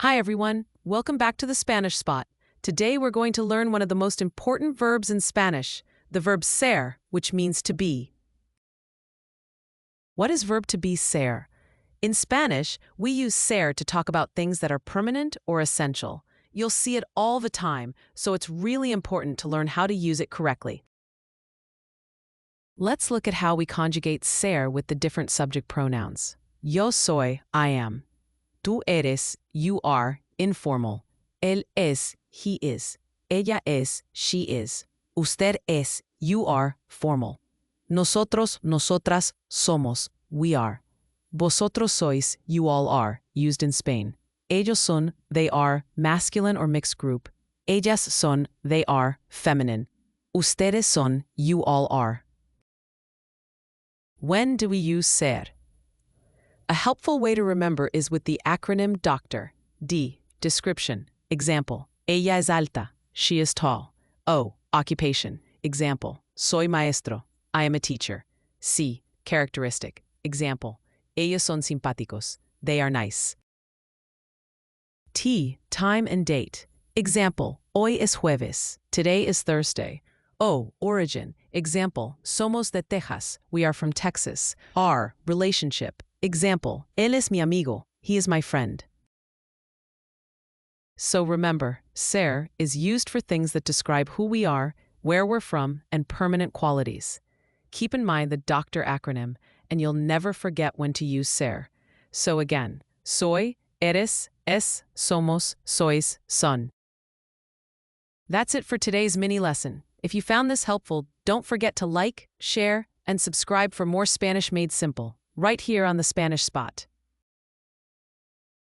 Hi everyone, welcome back to the Spanish Spot. Today we're going to learn one of the most important verbs in Spanish, the verb ser, which means to be. What is verb to be ser? In Spanish, we use ser to talk about things that are permanent or essential. You'll see it all the time, so it's really important to learn how to use it correctly. Let's look at how we conjugate ser with the different subject pronouns. Yo soy, I am. Tú eres, you are, informal. Él es, he is. Ella es, she is. Usted es, you are, formal. Nosotros, nosotras, somos, we are. Vosotros sois, you all are, used in Spain. Ellos son, they are, masculine or mixed group. Ellas son, they are, feminine. Ustedes son, you all are. When do we use ser? A helpful way to remember is with the acronym DOCTOR. D. Description. Example. Ella es alta. She is tall. O. Occupation. Example. Soy maestro. I am a teacher. C. Characteristic. Example. Ellos son simpáticos. They are nice. T. Time and date. Example. Hoy es jueves. Today is Thursday. O. Origin. Example. Somos de Texas. We are from Texas. R. Relationship. Example, él es mi amigo, he is my friend. So remember, ser is used for things that describe who we are, where we're from, and permanent qualities. Keep in mind the DOCTOR acronym, and you'll never forget when to use ser. So again, soy, eres, es, somos, sois, son. That's it for today's mini lesson. If you found this helpful, don't forget to like, share, and subscribe for more Spanish made simple, right here on the Spanish Spot.